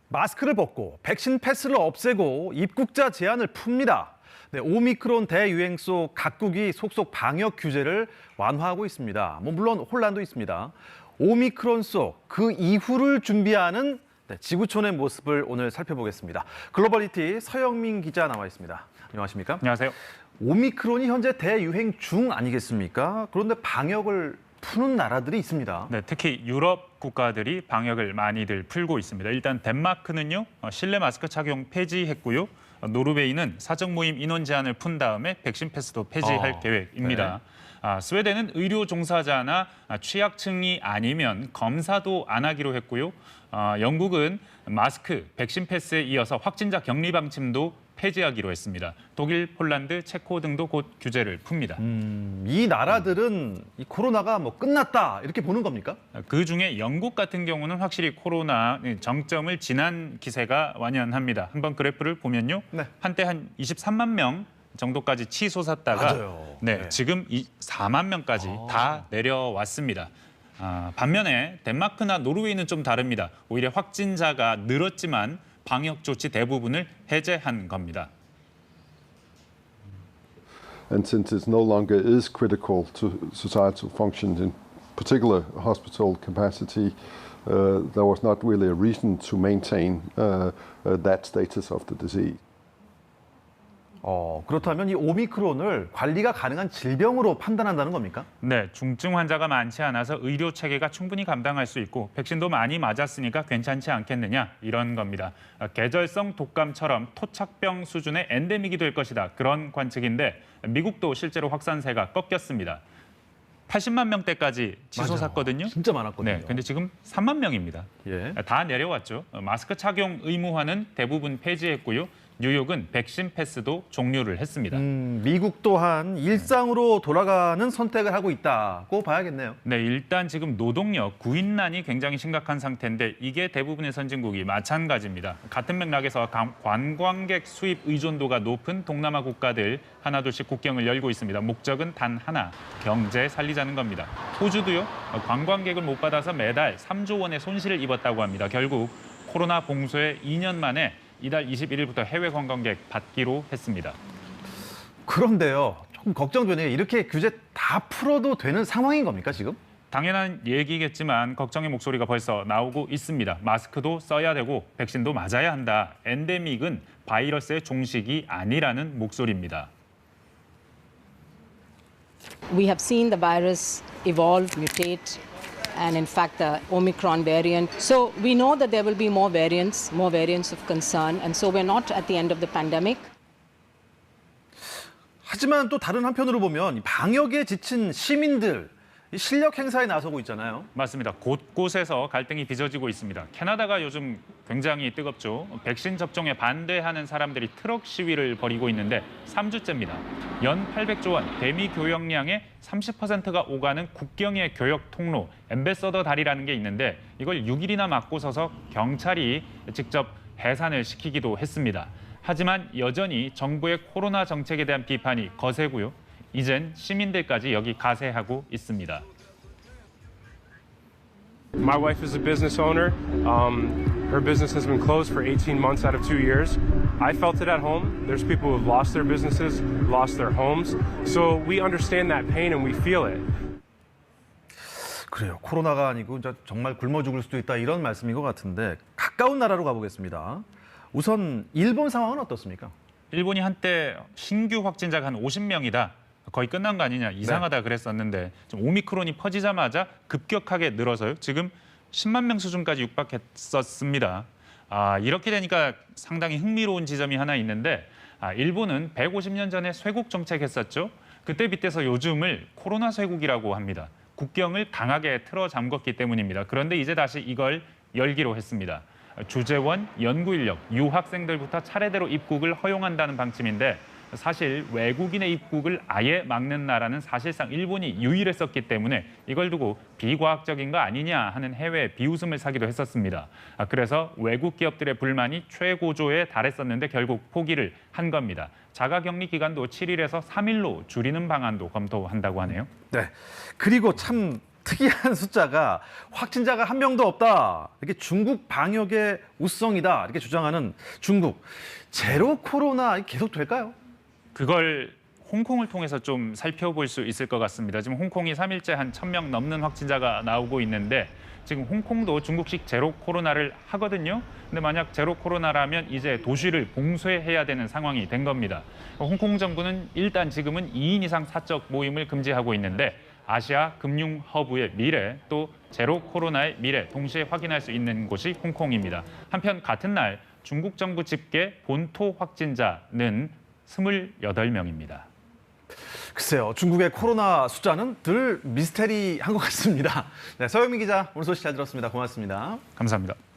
마스크를 벗고 백신 패스를 없애고 입국자 제한을 풉니다. 네, 오미크론 대유행 속 각국이 속속 방역 규제를 완화하고 있습니다. 물론 혼란도 있습니다. 오미크론 속 그 이후를 준비하는 지구촌의 모습을 오늘 살펴보겠습니다. 글로벌리티 서영민 기자 나와 있습니다. 안녕하십니까? 안녕하세요. 오미크론이 현재 대유행 중 아니겠습니까? 그런데 방역을 푸는 나라들이 있습니다. 네, 특히 유럽 국가들이 방역을 많이들 풀고 있습니다. 일단 덴마크는요, 실내 마스크 착용 폐지했고요. 노르웨이는 사적 모임 인원 제한을 푼 다음에 백신 패스도 폐지할 계획입니다. 스웨덴은 의료 종사자나 취약층이 아니면 검사도 안 하기로 했고요. 영국은 마스크, 백신 패스에 이어서 확진자 격리 방침도 폐지하기로 했습니다. 독일, 폴란드, 체코 등도 곧 규제를 풉니다. 이 나라들은 이 코로나가 끝났다 이렇게 보는 겁니까? 그중에 영국 같은 경우는 확실히 코로나 정점을 지난 기세가 완연합니다. 한번 그래프를 보면요. 네. 한때 한 23만 명 정도까지 치솟았다가 지금 4만 명까지 다 내려왔습니다. 반면에 덴마크나 노르웨이는 좀 다릅니다. 오히려 확진자가 늘었지만 방역 조치 대부분을 해제한 겁니다. And since it no longer is critical to societal functions, in particular hospital capacity, there was not really a reason to maintain that status of the disease. 그렇다면 이 오미크론을 관리가 가능한 질병으로 판단한다는 겁니까? 네, 중증 환자가 많지 않아서 의료 체계가 충분히 감당할 수 있고 백신도 많이 맞았으니까 괜찮지 않겠느냐 이런 겁니다. 계절성 독감처럼 토착병 수준의 엔데믹이 될 것이다 그런 관측인데 미국도 실제로 확산세가 꺾였습니다. 80만 명대까지 치솟았거든요. 진짜 많았거든요. 네, 근데 지금 3만 명입니다. 다 내려왔죠. 마스크 착용 의무화는 대부분 폐지했고요. 뉴욕은 백신 패스도 종료를 했습니다. 미국 또한 일상으로 돌아가는 선택을 하고 있다고 봐야겠네요. 네, 일단 지금 노동력, 구인난이 굉장히 심각한 상태인데 이게 대부분의 선진국이 마찬가지입니다. 같은 맥락에서 관광객 수입 의존도가 높은 동남아 국가들 하나둘씩 국경을 열고 있습니다. 목적은 단 하나, 경제 살리자는 겁니다. 호주도요, 관광객을 못 받아서 매달 3조 원의 손실을 입었다고 합니다. 결국 코로나 봉쇄 2년 만에 이달 21일부터 해외 관광객 받기로 했습니다. 그런데요, 조금 걱정되네요. 이렇게 규제 다 풀어도 되는 상황인 겁니까, 지금? 당연한 얘기겠지만 걱정의 목소리가 벌써 나오고 있습니다. 마스크도 써야 되고 백신도 맞아야 한다. 엔데믹은 바이러스의 종식이 아니라는 목소리입니다. We have seen the virus evolve, mutate, and in fact the Omicron variant. So we know that there will be more variants of concern, and so we're not at the end of the pandemic. 하지만 또 다른 한편으로 보면 방역에 지친 시민들 실력 행사에 나서고 있잖아요. 맞습니다. 곳곳에서 갈등이 빚어지고 있습니다. 캐나다가 요즘 굉장히 뜨겁죠. 백신 접종에 반대하는 사람들이 트럭 시위를 벌이고 있는데 3주째입니다. 연 800조 원, 대미 교역량의 30%가 오가는 국경의 교역 통로, 앰베서더 다리라는 게 있는데 이걸 6일이나 막고 서서 경찰이 직접 해산을 시키기도 했습니다. 하지만 여전히 정부의 코로나 정책에 대한 비판이 거세고요. 이젠 시민들까지 여기 가세하고 있습니다. My wife is a business owner. Her business has been closed for 18 months out of 2 years. I felt it at home. There's people who have lost their businesses, lost their homes. So we understand that pain and we feel it. 그래요. 코로나가 아니고 정말 굶어 죽을 수도 있다 이런 말씀인 것 같은데 가까운 나라로 가보겠습니다. 우선 일본 상황은 어떻습니까? 일본이 한때 신규 확진자가 한 50명이다. 거의 끝난 거 아니냐, 이상하다 그랬었는데 좀 오미크론이 퍼지자마자 급격하게 늘어서요. 지금 10만 명 수준까지 육박했었습니다. 이렇게 되니까 상당히 흥미로운 지점이 하나 있는데 일본은 150년 전에 쇄국 정책했었죠. 그때 빗대서 요즘을 코로나 쇄국이라고 합니다. 국경을 강하게 틀어 잠궜기 때문입니다. 그런데 이제 다시 이걸 열기로 했습니다. 주재원, 연구인력, 유학생들부터 차례대로 입국을 허용한다는 방침인데 사실 외국인의 입국을 아예 막는 나라는 사실상 일본이 유일했었기 때문에 이걸 두고 비과학적인 거 아니냐 하는 해외 비웃음을 사기도 했었습니다. 그래서 외국 기업들의 불만이 최고조에 달했었는데 결국 포기를 한 겁니다. 자가격리 기간도 7일에서 3일로 줄이는 방안도 검토한다고 하네요. 네. 그리고 참 특이한 숫자가 확진자가 한 명도 없다. 이렇게 중국 방역의 우성이다. 이렇게 주장하는 중국. 제로 코로나 계속 될까요? 그걸 홍콩을 통해서 좀 살펴볼 수 있을 것 같습니다. 지금 홍콩이 3일째 한 1,000명 넘는 확진자가 나오고 있는데 지금 홍콩도 중국식 제로 코로나를 하거든요. 근데 만약 제로 코로나라면 이제 도시를 봉쇄해야 되는 상황이 된 겁니다. 홍콩 정부는 일단 지금은 2인 이상 사적 모임을 금지하고 있는데 아시아 금융 허브의 미래 또 제로 코로나의 미래 동시에 확인할 수 있는 곳이 홍콩입니다. 한편 같은 날 중국 정부 집계 본토 확진자는 28명입니다. 글쎄요, 중국의 코로나 숫자는 늘 미스테리한 것 같습니다. 네, 서영민 기자, 오늘 소식 잘 들었습니다. 고맙습니다. 감사합니다.